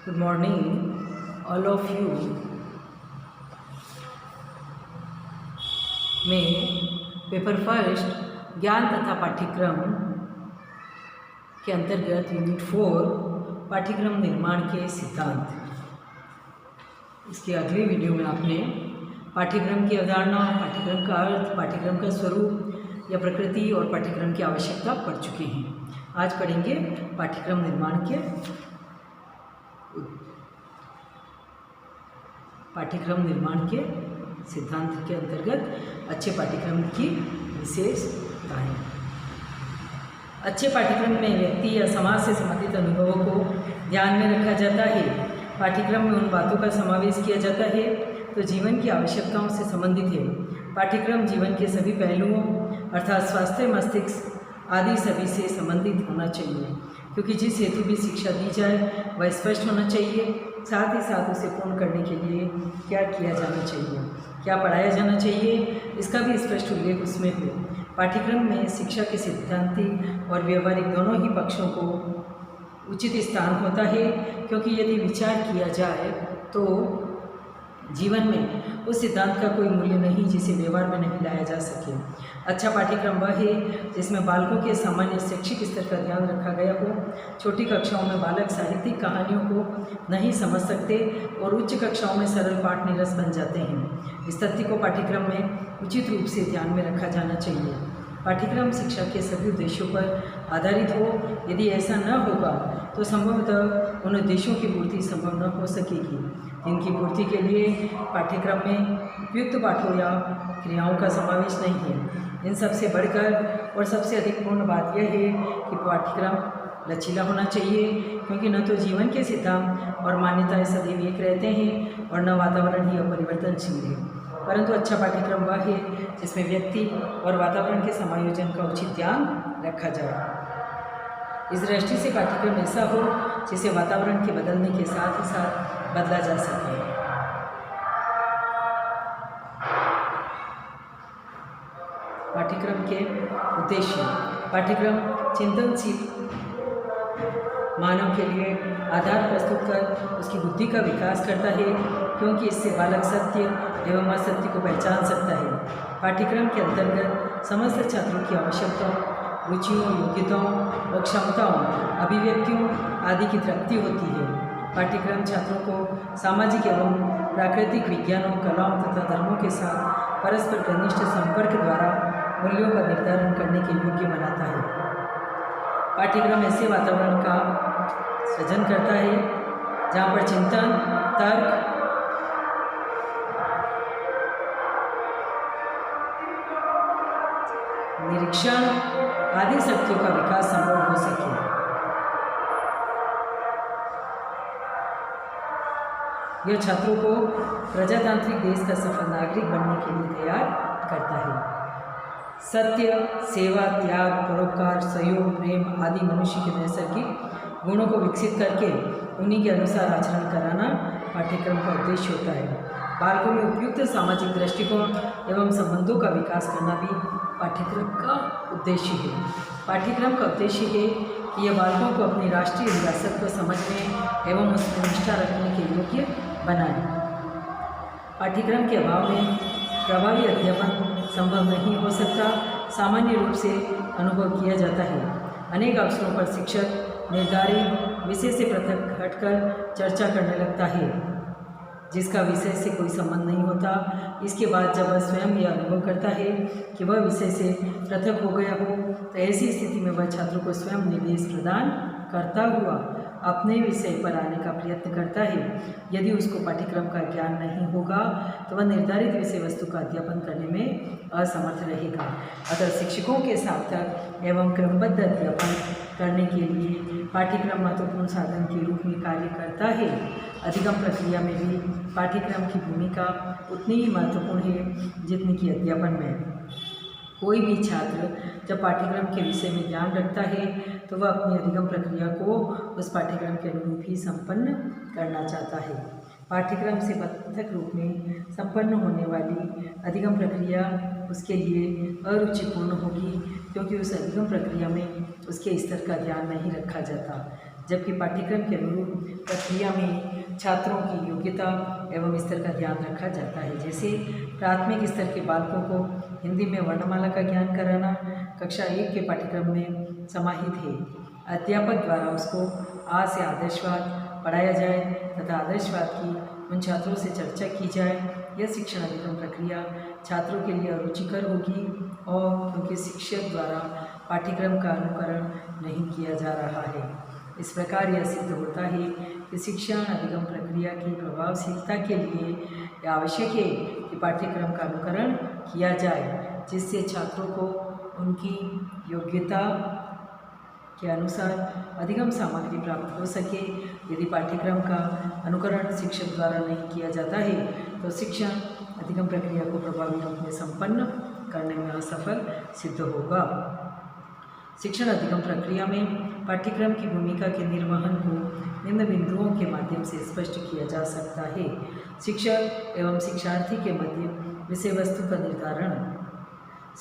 Good morning, all of you. मैं paper first ज्ञान तथा पाठ्यक्रम के अंतर्गत यूनिट 4 पाठ्यक्रम निर्माण के सिद्धांत, इसके अगले वीडियो में आपने पाठ्यक्रम की अवधारणा, पाठ्यक्रम का अर्थ, पाठ्यक्रम का स्वरूप या प्रकृति और पाठ्यक्रम की आवश्यकता पढ़ चुके हैं। आज पढ़ेंगे पाठ्यक्रम निर्माण के सिद्धांत के अंतर्गत अच्छे पाठ्यक्रम की विशेषताएं। अच्छे पाठ्यक्रम में व्यक्ति या समाज से संबंधित अनुभवों को ध्यान में रखा जाता है। पाठ्यक्रम में उन बातों का समावेश किया जाता है तो जीवन की आवश्यकताओं से संबंधित है। पाठ्यक्रम जीवन के सभी पहलुओं अर्थात स्वास्थ्य, मस्तिष्क आदि सभी से संबंधित होना चाहिए, क्योंकि जिस हेतु भी शिक्षा दी जाए वह स्पष्ट होना चाहिए। साथ ही साथ उसे पूर्ण करने के लिए क्या किया जाना चाहिए, क्या पढ़ाया जाना चाहिए, इसका भी स्पष्ट उल्लेख उसमें हो। पाठ्यक्रम में शिक्षा के सिद्धांतिक और व्यवहारिक दोनों ही पक्षों को उचित स्थान होता है, क्योंकि यदि विचार किया जाए तो जीवन में उस सिद्धांत का कोई मूल्य नहीं जिसे व्यवहार में नहीं लाया जा सके। अच्छा पाठ्यक्रम वह है जिसमें बालकों के सामान्य शैक्षिक स्तर का ध्यान रखा गया हो। छोटी कक्षाओं में बालक साहित्यिक कहानियों को नहीं समझ सकते और उच्च कक्षाओं में सरल पाठ निरस बन जाते हैं। इस तथ्य को पाठ्यक्रम में उचित रूप से ध्यान में रखा जाना चाहिए। पाठ्यक्रम शिक्षा के सभी उद्देश्यों पर आधारित हो। यदि ऐसा न होगा तो संभवतः उन उद्देश्यों की पूर्ति संभव न हो सकेगी। इनकी पूर्ति के लिए पाठ्यक्रम में उपयुक्त पाठों या क्रियाओं का समावेश नहीं है। इन सबसे बढ़कर और सबसे अधिक पूर्ण बात यह है कि पाठ्यक्रम लचीला होना चाहिए, क्योंकि न तो जीवन के सिद्धांत और मान्यताएं सदैव एक रहते हैं और न वातावरण ही अपरिवर्तनशील है। परंतु अच्छा पाठ्यक्रम वह है जिसमें व्यक्ति और वातावरण के समायोजन का उचित ध्यान रखा जाए। इस दृष्टि से पाठ्यक्रम ऐसा हो जिसे वातावरण के बदलने के साथ ही साथ बदला जा सके। पाठ्यक्रम के उद्देश्य। पाठ्यक्रम चिंतनशील मानव के लिए आधार प्रस्तुत कर उसकी बुद्धि का विकास करता है, क्योंकि इससे बालक सत्य एवं असत्य को पहचान सकता है। पाठ्यक्रम के अंतर्गत समस्त छात्रों की आवश्यकताओं, रुचियों, योग्यताओं और क्षमताओं, अभिव्यक्तियों आदि की तृप्ति होती है। पाठ्यक्रम छात्रों को सामाजिक एवं प्राकृतिक विज्ञानों, कलाओं तथा धर्मों के साथ परस्पर घनिष्ठ संपर्क द्वारा मूल्यों का निर्धारण करने के योग्य बनाता है। पाठ्यक्रम ऐसे वातावरण का सृजन करता है जहाँ पर चिंतन, तर्क, निरीक्षण आदि शक्तियों का विकास संभव हो सके। यह छात्रों को प्रजातांत्रिक देश का सफल नागरिक बनने के लिए तैयार करता है। सत्य, सेवा, त्याग, परोपकार, सहयोग, प्रेम आदि मनुष्य के नैसर्गिक गुणों को विकसित करके उन्हीं के अनुसार आचरण कराना पाठ्यक्रम का उद्देश्य होता है। बालकों में उपयुक्त सामाजिक दृष्टिकोण एवं संबंधों का विकास करना भी पाठ्यक्रम का उद्देश्य है। पाठ्यक्रम का उद्देश्य है कि यह बालकों को अपनी राष्ट्रीय विरासत को समझने एवं उसमें निष्ठा रखने के योग्य बनाए। पाठ्यक्रम के अभाव में प्रभावी अध्यापन संभव नहीं हो सकता। सामान्य रूप से अनुभव किया जाता है। अनेक अवसरों पर शिक्षक निर्धारित विषय से पृथक हटकर चर्चा करने लगता है, जिसका विषय से कोई संबंध नहीं होता। इसके बाद जब वह स्वयं यह अनुभव करता है कि वह विषय से पृथक हो गया हो, तो ऐसी स्थिति में वह छात्रों को स्वयं निर्देश प्रदान करता हुआ अपने विषय पर आने का प्रयत्न करता है। यदि उसको पाठ्यक्रम का ज्ञान नहीं होगा तो वह निर्धारित विषय वस्तु का अध्यापन करने में असमर्थ रहेगा। अतः शिक्षकों के सार्थक एवं क्रमबद्ध अध्यापन करने के लिए पाठ्यक्रम महत्वपूर्ण साधन के रूप में कार्य करता है। अधिगम प्रक्रिया में भी पाठ्यक्रम की भूमिका उतनी ही महत्वपूर्ण है जितनी कि अध्यापन में। कोई भी छात्र जब पाठ्यक्रम के विषय में ध्यान रखता है तो वह अपनी अधिगम प्रक्रिया को उस पाठ्यक्रम के अनुरूप ही संपन्न करना चाहता है। पाठ्यक्रम से पृथक रूप में संपन्न होने वाली अधिगम प्रक्रिया उसके लिए अरुचिपूर्ण होगी, क्योंकि उस अधिगम प्रक्रिया में उसके स्तर का ध्यान नहीं रखा जाता। जबकि पाठ्यक्रम के अनुरूप प्रक्रिया में छात्रों की योग्यता एवं स्तर का ध्यान रखा जाता है। जैसे प्राथमिक स्तर के बालकों को हिंदी में वर्णमाला का ज्ञान कराना कक्षा 1 के पाठ्यक्रम में समाहित है। अध्यापक द्वारा उसको आ से आदर्शवाद पढ़ाया जाए तथा आदर्शवाद की उन छात्रों से चर्चा की जाए। यह शिक्षण अधिगम प्रक्रिया छात्रों के लिए रुचिकर होगी और क्योंकि शिक्षक द्वारा पाठ्यक्रम का अनुकरण नहीं किया जा रहा है। इस प्रकार यह सिद्ध होता है कि शिक्षण अधिगम प्रक्रिया की प्रभावशीलता के लिए यह आवश्यक है कि पाठ्यक्रम का अनुकरण किया जाए, जिससे छात्रों को उनकी योग्यता के अनुसार अधिगम सामग्री प्राप्त हो सके। यदि पाठ्यक्रम का अनुकरण शिक्षक द्वारा नहीं किया जाता है तो शिक्षण अधिगम प्रक्रिया को प्रभावी रूप में संपन्न करने में असफल सिद्ध होगा। शिक्षण अधिगम प्रक्रिया में पाठ्यक्रम की भूमिका के निर्वहन को निम्न बिंदुओं के माध्यम से स्पष्ट किया जा सकता है। शिक्षक एवं शिक्षार्थी के मध्य विषय वस्तु का निर्धारण।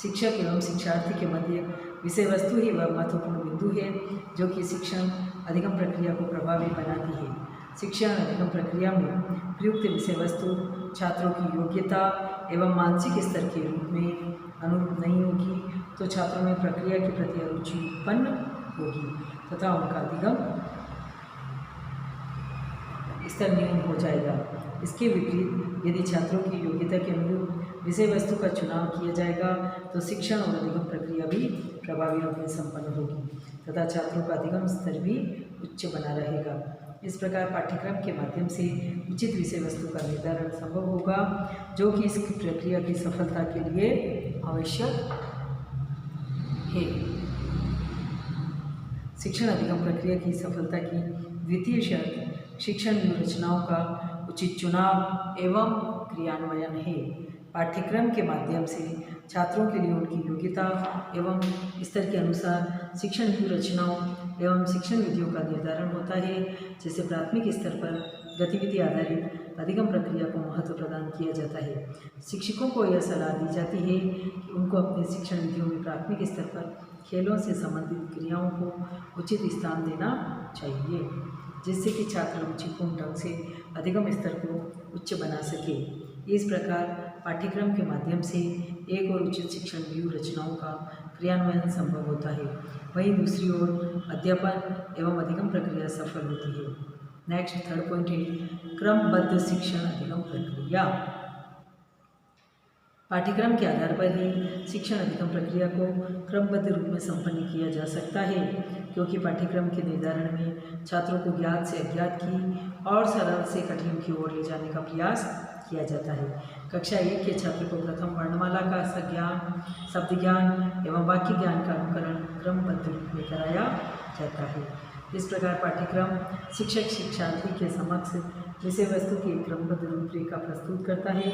शिक्षक एवं शिक्षार्थी के मध्य विषय वस्तु ही वह महत्वपूर्ण बिंदु है जो कि शिक्षण अधिगम प्रक्रिया को प्रभावी बनाती है। शिक्षण अधिगम प्रक्रिया में प्रयुक्त विषय वस्तु छात्रों की योग्यता एवं मानसिक स्तर के रूप में अनुरूप नहीं होगी तो छात्रों में प्रक्रिया के प्रति अरुचि उत्पन्न होगी तथा उनका अधिगम स्तर न्यून हो जाएगा। इसके विपरीत यदि छात्रों की योग्यता के अनुरूप विषय वस्तु का चुनाव किया जाएगा तो शिक्षण और अधिगम प्रक्रिया भी प्रभावी रूप में संपन्न होगी तथा छात्रों का अधिगम स्तर भी उच्च बना रहेगा। इस प्रकार पाठ्यक्रम के माध्यम से उचित विषय वस्तु का निर्धारण संभव होगा जो कि इस प्रक्रिया की सफलता के लिए आवश्यक है। शिक्षण अधिगम प्रक्रिया की सफलता की द्वितीय शर्त शिक्षण व्यूहरचनाओं का उचित चुनाव एवं क्रियान्वयन है। पाठ्यक्रम के माध्यम से छात्रों के लिए उनकी योग्यता एवं स्तर के अनुसार शिक्षण व्यूहरचनाओं एवं शिक्षण विधियों का निर्धारण होता है। जैसे प्राथमिक स्तर पर गतिविधि आधारित अधिगम प्रक्रिया को महत्व प्रदान किया जाता है। शिक्षकों को यह सलाह दी जाती है कि उनको अपने शिक्षण विधियों में प्राथमिक स्तर पर खेलों से संबंधित क्रियाओं को उचित स्थान देना चाहिए, जिससे कि छात्र रुचिपूर्ण ढंग से अधिगम स्तर को उच्च बना सके। इस प्रकार पाठ्यक्रम के माध्यम से एक और उचित शिक्षण व्यूह रचनाओं का क्रियान्वयन संभव होता है, वहीं दूसरी ओर अध्यापन एवं अधिगम प्रक्रिया सफल होती है। नेक्स्ट थर्ड पॉइंट है क्रमबद्ध शिक्षण अधिगम प्रक्रिया। पाठ्यक्रम के आधार पर ही शिक्षण अधिगम प्रक्रिया को क्रमबद्ध रूप में संपन्न किया जा सकता है, क्योंकि पाठ्यक्रम के निर्धारण में छात्रों को ज्ञात से अज्ञात की और सरल से कठिन की ओर ले जाने का प्रयास किया जाता है। कक्षा 1 के छात्र को प्रथम वर्णमाला का ज्ञान, शब्द ज्ञान एवं वाक्य ज्ञान का अनुकरण क्रमबद्ध रूप में कराया जाता है। इस प्रकार पाठ्यक्रम शिक्षक शिक्षार्थी के समक्ष विषय वस्तु की क्रमबद्ध रूपरेखा प्रस्तुत करता है।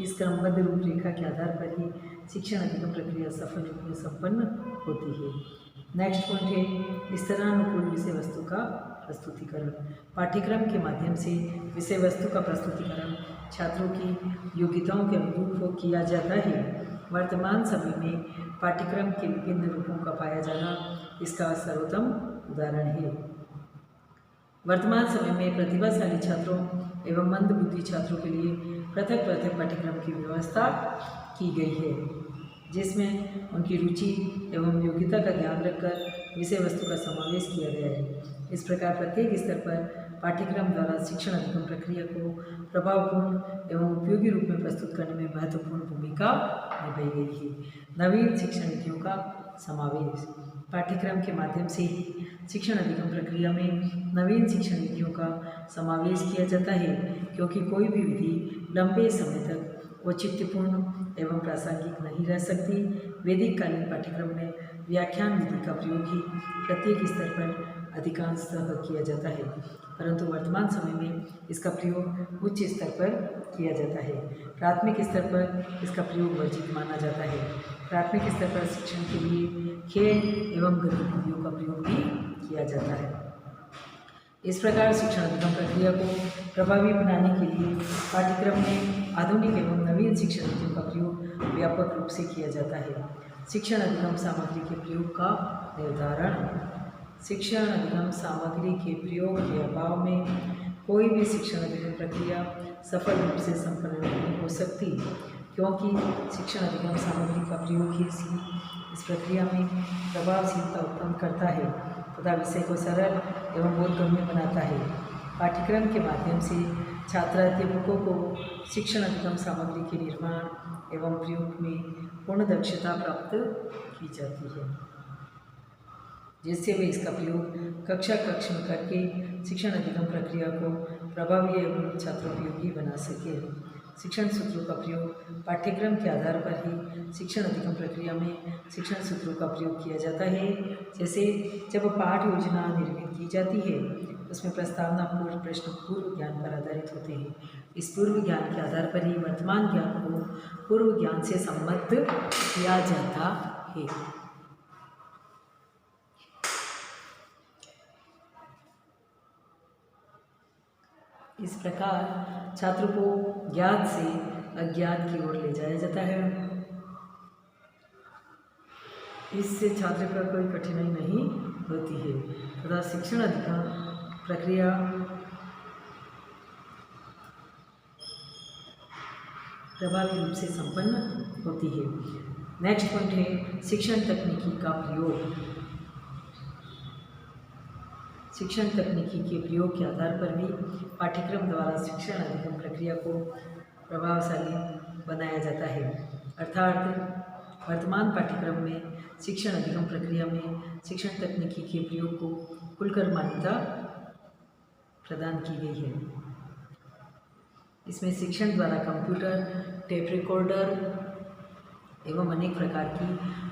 इस क्रमबद्ध रूपरेखा के आधार पर ही शिक्षण अधिगम प्रक्रिया सफल रूप में संपन्न होती है। नेक्स्ट पॉइंट है स्तरानुकूल विषय वस्तु का प्रस्तुतिकरण। पाठ्यक्रम के माध्यम से विषय वस्तु का प्रस्तुतिकरण छात्रों की योग्यताओं के अनुरूप किया जाता है। वर्तमान समय में पाठ्यक्रम के विभिन्न रूपों का पाया जाना इसका सर्वोत्तम उदाहरण है। वर्तमान समय में प्रतिभाशाली छात्रों एवं मंदबुद्धि छात्रों के लिए पृथक पृथक पाठ्यक्रम की व्यवस्था की गई है, जिसमें उनकी रुचि एवं योग्यता का ध्यान रखकर विषय वस्तु का समावेश किया गया है। इस प्रकार प्रत्येक स्तर पर पाठ्यक्रम द्वारा शिक्षण अधिगम प्रक्रिया को प्रभावपूर्ण एवं उपयोगी रूप में प्रस्तुत करने में महत्वपूर्ण भूमिका निभाई गई है। नवीन शिक्षण नीतियों का समावेश। पाठ्यक्रम के माध्यम से ही शिक्षण अधिगम प्रक्रिया में नवीन शिक्षण नीतियों का समावेश किया जाता है, क्योंकि कोई भी विधि लंबे समय तक औचित्यपूर्ण एवं प्रासंगिक नहीं रह सकती। वैदिक कालीन पाठ्यक्रम में व्याख्यान विधि का प्रयोग ही प्रत्येक स्तर पर अधिकांशतः किया जाता है, परंतु वर्तमान समय में इसका प्रयोग उच्च स्तर पर किया जाता है। प्राथमिक स्तर पर इसका प्रयोग वर्जित माना जाता है। प्राथमिक स्तर पर शिक्षण के लिए खेल एवं गतिविधियों का प्रयोग भी किया जाता है। इस प्रकार शिक्षण अधिगम प्रक्रिया को प्रभावी बनाने के लिए पाठ्यक्रम में आधुनिक एवं नवीन शिक्षण नीतियों का प्रयोग व्यापक रूप से किया जाता है। शिक्षण अधिगम सामग्री के प्रयोग का निर्धारण। शिक्षण अधिगम सामग्री के प्रयोग के अभाव में कोई भी शिक्षण अधिगम प्रक्रिया सफल रूप से संपन्न नहीं हो सकती, क्योंकि शिक्षण अधिगम सामग्री का प्रयोग ही इस प्रक्रिया में प्रभावशीलता उत्पन्न करता है तथा विषय को सरल एवं बोधगम्य बनाता है। पाठ्यक्रम के माध्यम से छात्राध्यापकों को शिक्षण अधिगम सामग्री के निर्माण एवं प्रयोग में पूर्ण दक्षता प्राप्त की जाती है, जिससे वे इसका प्रयोग कक्ष में करके शिक्षण अधिगम प्रक्रिया को प्रभावी एवं छात्रोपयोगी बना सके। शिक्षण सूत्रों का प्रयोग पाठ्यक्रम के आधार पर ही शिक्षण अधिगम प्रक्रिया में शिक्षण सूत्रों का प्रयोग किया जाता है। जैसे जब पाठ योजना निर्मित की जाती है, उसमें प्रस्तावना पूर्व प्रश्न पूर्व ज्ञान पर आधारित होते हैं। इस पूर्व ज्ञान के आधार पर ही वर्तमान ज्ञान को पूर्व ज्ञान से सम्मत किया जाता है। इस प्रकार छात्र को ज्ञात से अज्ञात की ओर ले जाया जाता है। इससे छात्र का कोई कठिनाई नहीं होती है तथा शिक्षण अधिगम प्रक्रिया प्रभावी रूप से संपन्न होती है। नेक्स्ट पॉइंट है शिक्षण तकनीकी का प्रयोग। शिक्षण तकनीकी के प्रयोग के आधार पर भी पाठ्यक्रम द्वारा शिक्षण अधिगम प्रक्रिया को प्रभावशाली बनाया जाता है। अर्थात वर्तमान पाठ्यक्रम में शिक्षण अधिगम प्रक्रिया में शिक्षण तकनीकी के प्रयोग को खुलकर मान्यता प्रदान की गई है। इसमें शिक्षण द्वारा कंप्यूटर, टेप रिकॉर्डर एवं अनेक प्रकार की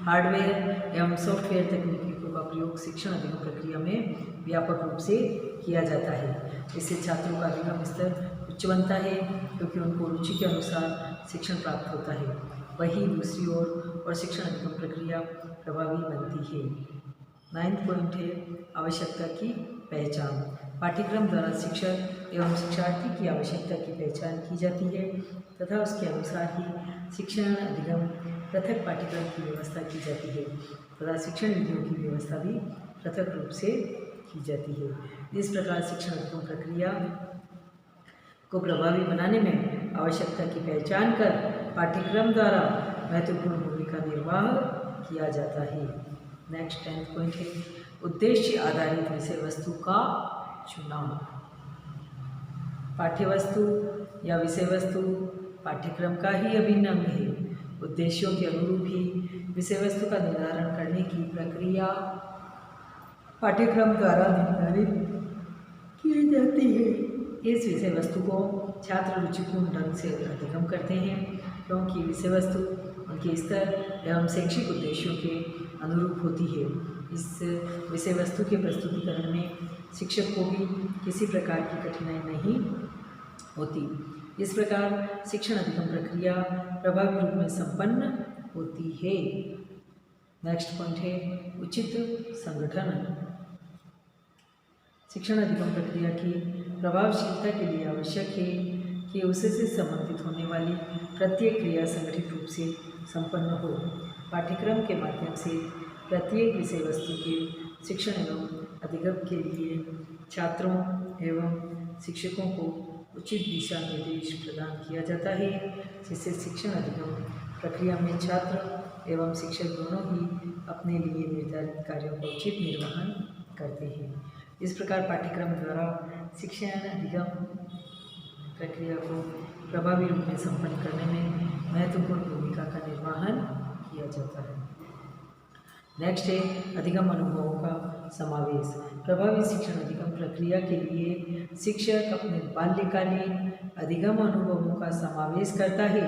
हार्डवेयर एवं सॉफ्टवेयर तकनीकों का प्रयोग शिक्षण अधिगम प्रक्रिया में व्यापक रूप से किया जाता है। इससे छात्रों का अधिगम स्तर उच्च बनता है, क्योंकि उनको रुचि के अनुसार शिक्षण प्राप्त होता है। वहीं दूसरी ओर और शिक्षण अधिगम प्रक्रिया प्रभावी बनती है। 9th पॉइंट है आवश्यकता की पहचान। पाठ्यक्रम द्वारा शिक्षक एवं शिक्षार्थी की आवश्यकता की पहचान की जाती है तथा उसके अनुसार ही शिक्षण अधिगम पृथक पाठ्यक्रम की व्यवस्था की जाती है तथा शिक्षण विधियों की व्यवस्था भी पृथक रूप से की जाती है। इस प्रकार शिक्षण अधिगम प्रक्रिया को प्रभावी बनाने में आवश्यकता की पहचान कर पाठ्यक्रम द्वारा महत्वपूर्ण भूमिका निर्वाह किया जाता है। नेक्स्ट 10th पॉइंट है उद्देश्य आधारित विषय वस्तु का चुनाव। पाठ्यवस्तु या विषय वस्तु पाठ्यक्रम का ही अभिन्न अंग है। उद्देश्यों के अनुरूप ही विषय वस्तु का निर्धारण करने की प्रक्रिया पाठ्यक्रम द्वारा निर्धारित की जाती है। इस विषय वस्तु को छात्र रुचिपूर्ण ढंग से अधिगम करते हैं, क्योंकि विषय वस्तु उनके स्तर एवं शैक्षिक उद्देश्यों के अनुरूप होती है। इस विषय वस्तु के प्रस्तुतिकरण में शिक्षक को भी किसी प्रकार की कठिनाई नहीं होती। इस प्रकार शिक्षण अधिगम प्रक्रिया प्रभावी रूप में संपन्न होती है। नेक्स्ट पॉइंट है उचित संगठन। शिक्षण अधिगम प्रक्रिया की प्रभावशीलता के लिए आवश्यक है कि उससे संबंधित होने वाली प्रत्येक क्रिया संगठित रूप से संपन्न हो। पाठ्यक्रम के माध्यम से प्रत्येक विषय वस्तु के शिक्षण एवं अधिगम के लिए छात्रों एवं शिक्षकों को उचित दिशा निर्देश प्रदान किया जाता है, जिससे शिक्षण अधिगम प्रक्रिया में छात्र एवं शिक्षक दोनों ही अपने लिए निर्धारित कार्यों का उचित निर्वहन करते हैं। इस प्रकार पाठ्यक्रम द्वारा शिक्षण अधिगम प्रक्रिया को प्रभावी रूप में संपन्न करने में महत्वपूर्ण भूमिका का निर्वहन किया जाता है। नेक्स्ट है अधिगम अनुभवों का समावेश। प्रभावी शिक्षण अधिगम प्रक्रिया के लिए शिक्षक अपने बाल्यकालीन अधिगम अनुभवों का समावेश करता है,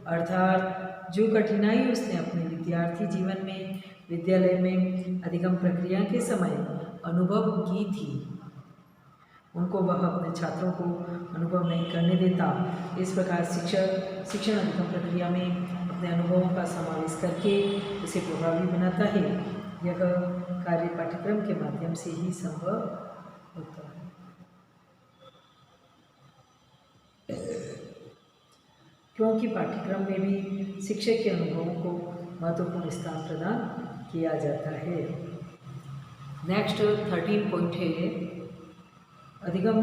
अर्थात जो कठिनाई उसने अपने विद्यार्थी जीवन में विद्यालय में अधिगम प्रक्रिया के समय अनुभव की थी, उनको वह अपने छात्रों को अनुभव नहीं करने देता। इस प्रकार शिक्षक शिक्षण अधिगम प्रक्रिया में अपने अनुभवों का समावेश करके उसे प्रभावी बनाता है। यह कार्य पाठ्यक्रम के माध्यम से ही संभव होता है। क्योंकि पाठ्यक्रम में भी शिक्षक के अनुभवों को महत्वपूर्ण स्थान प्रदान किया जाता है। नेक्स्ट 13 पॉइंट है अधिगम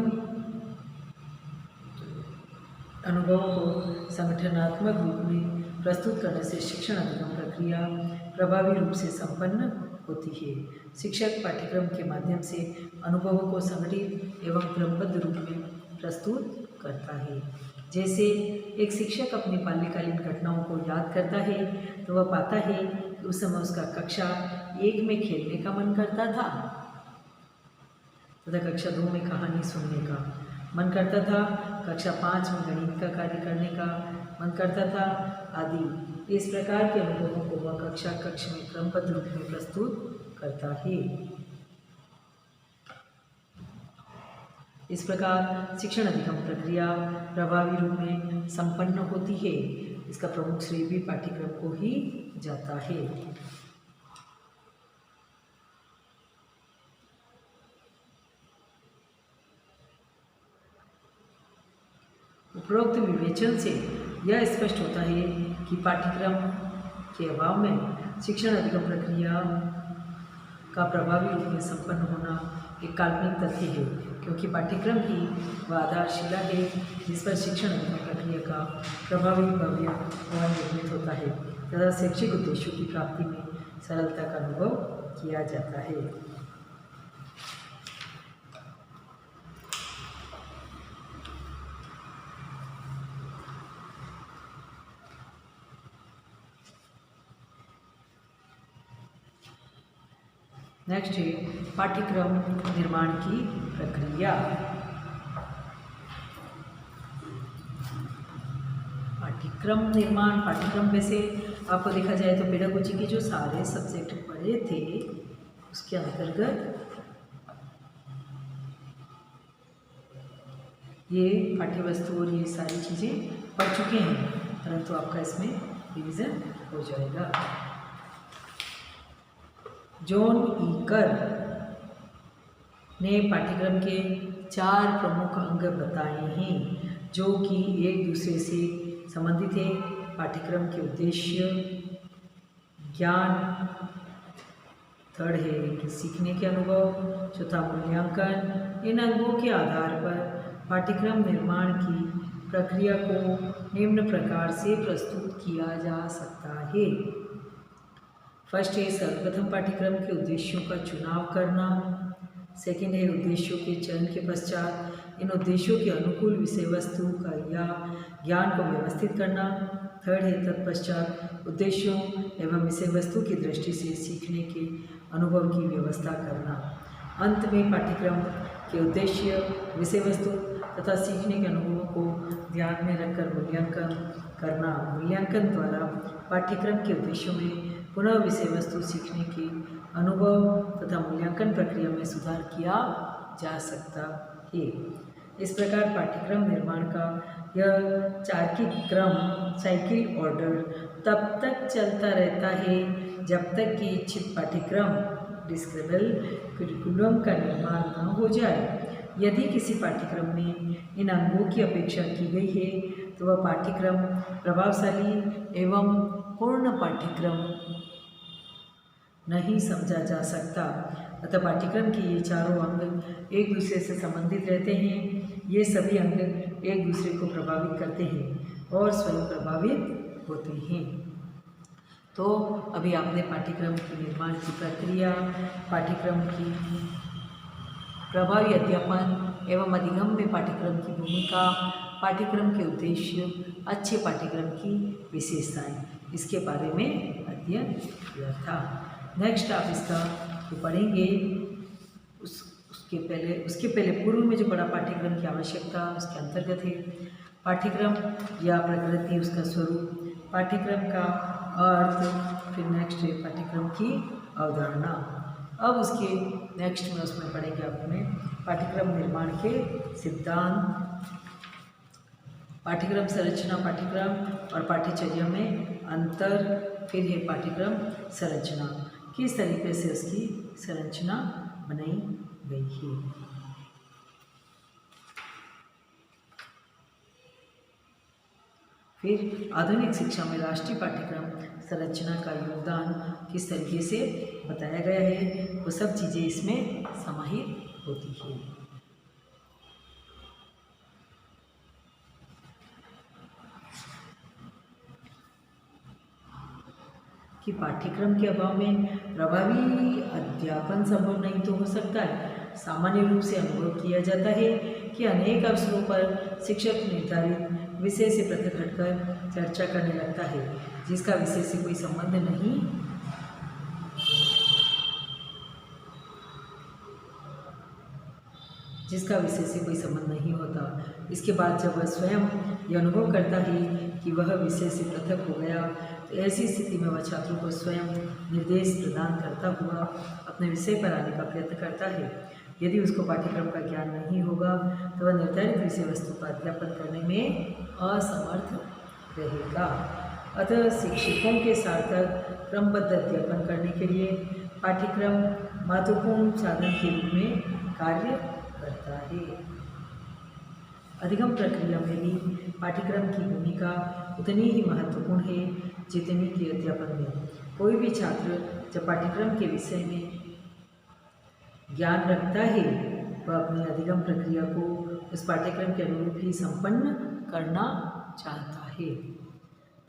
अनुभवों को संगठनात्मक रूप में प्रस्तुत करने से शिक्षण अधिगम प्रक्रिया प्रभावी रूप से संपन्न होती है। शिक्षक पाठ्यक्रम के माध्यम से अनुभवों को संगठित एवं क्रमबद्ध रूप में प्रस्तुत करता है। जैसे एक शिक्षक अपनी बाल्यकालीन घटनाओं को याद करता है तो वह पाता है कि उस समय उसका कक्षा 1 में खेलने का मन करता था तथा कक्षा 2 में कहानी सुनने का मन करता था, कक्षा 5 में गणित का कार्य करने का मन करता था आदि। इस प्रकार के अनुभवों को वह कक्षा में क्रमबद्ध रूप में प्रस्तुत करता है। इस प्रकार शिक्षण अधिगम प्रक्रिया प्रभावी रूप में संपन्न होती है। इसका प्रमुख श्रेय भी पाठ्यक्रम को ही जाता है। उपरोक्त विवेचन से यह स्पष्ट होता है कि पाठ्यक्रम के अभाव में शिक्षण अधिगम प्रक्रिया का प्रभावी रूप में संपन्न होना एक काल्पनिक तथ्य है, क्योंकि पाठ्यक्रम ही वह आधारशिला है जिस पर शिक्षण अधिगम प्रक्रिया का प्रभावी भव्य और निर्मित होता है तथा शैक्षिक उद्देश्यों की प्राप्ति में सरलता का अनुभव किया जाता है। नेक्स्ट है पाठ्यक्रम निर्माण की प्रक्रिया। पाठ्यक्रम वैसे आपको देखा जाए तो पेडागोजी के जो सारे सब्जेक्ट पढ़े थे उसके अंतर्गत ये पाठ्यवस्तु और ये सारी चीज़ें पढ़ चुके हैं, परंतु आपका इसमें रिवीजन हो जाएगा। जॉन ईकर ने पाठ्यक्रम के 4 प्रमुख अंग बताए हैं जो कि एक दूसरे से संबंधित है। पाठ्यक्रम के उद्देश्य, ज्ञान, थर्ड है कि सीखने के अनुभव, चौथा मूल्यांकन। इन अंगों के आधार पर पाठ्यक्रम निर्माण की प्रक्रिया को निम्न प्रकार से प्रस्तुत किया जा सकता है। फर्स्ट है सर्वप्रथम पाठ्यक्रम के उद्देश्यों का चुनाव करना। सेकंड है उद्देश्यों के चयन के पश्चात इन उद्देश्यों के अनुकूल विषय वस्तु का या ज्ञान को व्यवस्थित करना। थर्ड है तत्पश्चात उद्देश्यों एवं विषय वस्तु की दृष्टि से सीखने के अनुभव की व्यवस्था करना। अंत में पाठ्यक्रम के उद्देश्य, विषय वस्तु तथा सीखने के अनुभवों को ध्यान में रखकर मूल्यांकन करना। मूल्यांकन द्वारा पाठ्यक्रम के उद्देश्यों में पुनः विषय वस्तु, सीखने के अनुभव तथा मूल्यांकन प्रक्रिया में सुधार किया जा सकता है। इस प्रकार पाठ्यक्रम निर्माण का यह चार्किक क्रम, साइकिल ऑर्डर तब तक चलता रहता है जब तक कि इच्छित पाठ्यक्रम, डिस्क्रिबल करिकुलम का निर्माण न हो जाए। यदि किसी पाठ्यक्रम में इन अंगों की अपेक्षा की गई है तो वह पाठ्यक्रम प्रभावशाली एवं पूर्ण पाठ्यक्रम नहीं समझा जा सकता। अतः पाठ्यक्रम के ये चारों अंग एक दूसरे से संबंधित रहते हैं। ये सभी अंग एक दूसरे को प्रभावित करते हैं और स्वयं प्रभावित होते हैं। तो अभी आपने पाठ्यक्रम के निर्माण की प्रक्रिया, पाठ्यक्रम की प्रभावी अध्यापन एवं अधिगम में पाठ्यक्रम की भूमिका, पाठ्यक्रम के उद्देश्य, अच्छे पाठ्यक्रम की विशेषताएं, इसके बारे में अध्ययन किया था। नेक्स्ट आप इसका जो पढ़ेंगे उसके पहले पूर्व में जो बड़ा पाठ्यक्रम की आवश्यकता उसके अंतर्गत है पाठ्यक्रम या प्रकृति, उसका स्वरूप, पाठ्यक्रम का अर्थ, फिर नेक्स्ट है पाठ्यक्रम की अवधारणा। अब उसके नेक्स्ट में उसमें पढ़ेंगे अपने पाठ्यक्रम निर्माण के सिद्धांत, पाठ्यक्रम संरचना, पाठ्यक्रम और पाठ्यचर्या में अंतर, फिर है पाठ्यक्रम संरचना, किस तरीके से उसकी संरचना बनाई गई है। फिर आधुनिक शिक्षा में राष्ट्रीय पाठ्यक्रम संरचना का योगदान किस तरीके से बताया गया है, वो सब चीज़ें इसमें समाहित होती है। कि पाठ्यक्रम के अभाव में प्रभावी अध्यापन संभव नहीं तो हो सकता है। सामान्य रूप से अनुभव किया जाता है कि अनेक अवसरों पर शिक्षक निर्धारित विषय से पृथक हटकर चर्चा करने लगता है जिसका विषय से कोई संबंध नहीं होता। इसके बाद जब वह स्वयं यह अनुभव करता है कि वह विषय से पृथक हो गया तो ऐसी स्थिति में वह छात्रों को स्वयं निर्देश प्रदान करता हुआ अपने विषय पर आने का प्रयत्न करता है। यदि उसको पाठ्यक्रम का ज्ञान नहीं होगा तो वह निर्धारित विषय वस्तु का अध्यापन करने में असमर्थ रहेगा। अतः शिक्षकों के सार्थक क्रमबद्ध अध्यापन करने के लिए पाठ्यक्रम महत्वपूर्ण साधन के रूप में कार्य करता है। अधिगम प्रक्रिया में भी पाठ्यक्रम की भूमिका उतनी ही महत्वपूर्ण है जितनी कि अध्यापन में। कोई भी छात्र जब पाठ्यक्रम के विषय में ज्ञान रखता है वह अपनी अधिगम प्रक्रिया को उस पाठ्यक्रम के अनुरूप ही संपन्न करना चाहता है।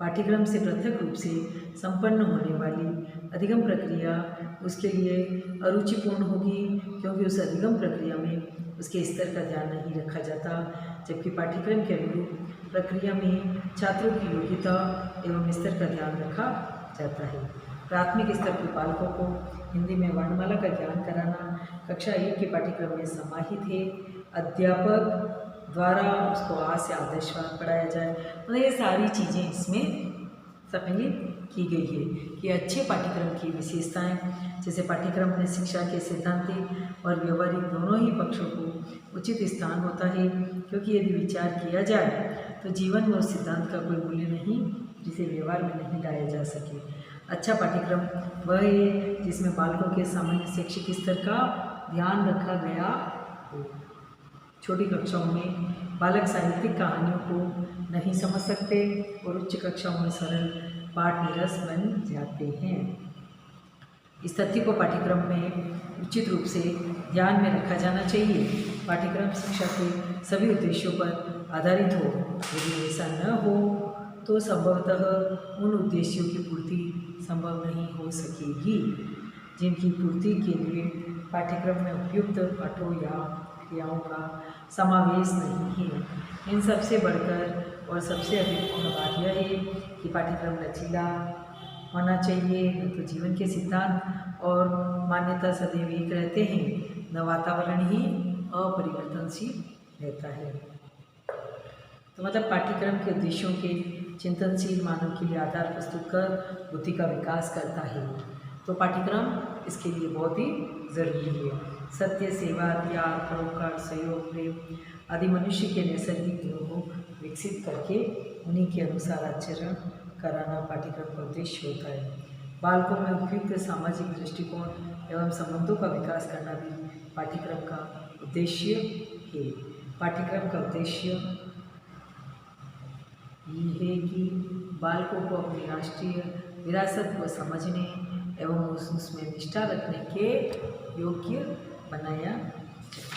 पाठ्यक्रम से पृथक रूप से संपन्न होने वाली अधिगम प्रक्रिया उसके लिए अरुचिपूर्ण होगी क्योंकि उस अधिगम प्रक्रिया में उसके स्तर का ध्यान नहीं रखा जाता, जबकि पाठ्यक्रम के अनुरूप प्रक्रिया में छात्रों की योग्यता एवं स्तर का ध्यान रखा जाता है। प्राथमिक स्तर के बालकों को हिंदी में वर्णमाला का ज्ञान कराना कक्षा 1 के पाठ्यक्रम में समाहित है। अध्यापक द्वारा उसको आ से आदेशवार पढ़ाया जाए, मतलब ये सारी चीज़ें इसमें सम्मिलित की गई है कि अच्छे पाठ्यक्रम की विशेषताएं, जैसे पाठ्यक्रम में शिक्षा के सिद्धांतिक और व्यवहारिक दोनों ही पक्षों को उचित स्थान होता है, क्योंकि यदि विचार किया जाए तो जीवन में उस सिद्धांत का कोई मूल्य नहीं जिसे व्यवहार में नहीं लाया जा सके। अच्छा पाठ्यक्रम वह है जिसमें बालकों के सामान्य शैक्षिक स्तर का ध्यान रखा गया हो। छोटी कक्षाओं में बालक साहित्यिक कहानियों को नहीं समझ सकते और उच्च कक्षाओं में सरल पाठ निरस बन जाते हैं। इस तथ्य को पाठ्यक्रम में उचित रूप से ध्यान में रखा जाना चाहिए। पाठ्यक्रम शिक्षा के सभी उद्देश्यों पर आधारित हो। यदि ऐसा न हो तो संभवतः उन उद्देश्यों की पूर्ति संभव नहीं हो सकेगी जिनकी पूर्ति के लिए पाठ्यक्रम में उपयुक्त पाठों या क्रियाओं का समावेश नहीं है। इन सबसे बढ़कर और सबसे अधिक पूर्ण बात यह है कि पाठ्यक्रम लचीला होना चाहिए, न तो जीवन के सिद्धांत और मान्यता सदैव एक रहते हैं, न वातावरण ही अपरिवर्तनशील रहता है। तो मतलब पाठ्यक्रम के उद्देश्यों के चिंतनशील मानव के लिए आधार प्रस्तुत कर बुद्धि का विकास करता है। तो पाठ्यक्रम इसके लिए बहुत ही ज़रूरी है। सत्य, सेवा, त्याग, परोपकार, सहयोग, प्रेम आदि मनुष्य के नैसर्गिक गुणों को विकसित करके उन्हीं के अनुसार आचरण कराना पाठ्यक्रम का उद्देश्य होता है। बालकों में उपयुक्त सामाजिक दृष्टिकोण एवं संबंधों का विकास करना भी पाठ्यक्रम का उद्देश्य है। पाठ्यक्रम का उद्देश्य ये है कि बालकों को अपनी राष्ट्रीय विरासत को समझने एवं उसमें निष्ठा रखने के योग्य बनाया जाए।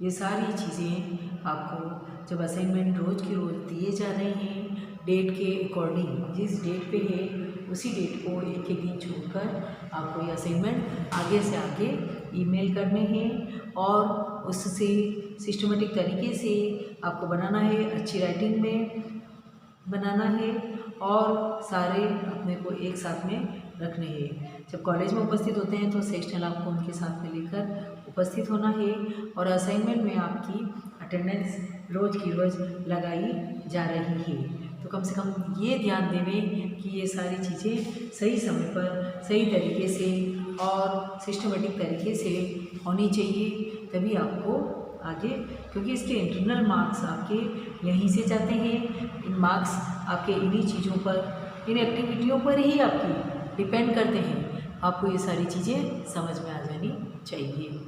ये सारी चीज़ें आपको जब असाइनमेंट रोज़ की रोज़ दिए जा रहे हैं, डेट के अकॉर्डिंग जिस डेट पे है उसी डेट को एक एक दिन छोड़कर आपको ये असाइनमेंट आगे से आगे ईमेल करने हैं और उससे सिस्टमेटिक तरीके से आपको बनाना है, अच्छी राइटिंग में बनाना है और सारे अपने को एक साथ में रखने हैं। जब कॉलेज में उपस्थित होते हैं तो सेक्शनल आपको उनके साथ में लेकर उपस्थित होना है और असाइनमेंट में आपकी अटेंडेंस रोज़ की रोज़ लगाई जा रही है। तो कम से कम ये ध्यान देवें कि ये सारी चीज़ें सही समय पर सही तरीके से और सिस्टमेटिक तरीके से होनी चाहिए, तभी आपको आगे, क्योंकि इसके इंटरनल मार्क्स आपके यहीं से जाते हैं। इन मार्क्स आपके इन्हीं चीज़ों पर, इन एक्टिविटियों पर ही आपकी डिपेंड करते हैं। आपको ये सारी चीज़ें समझ में आ जानी चाहिए।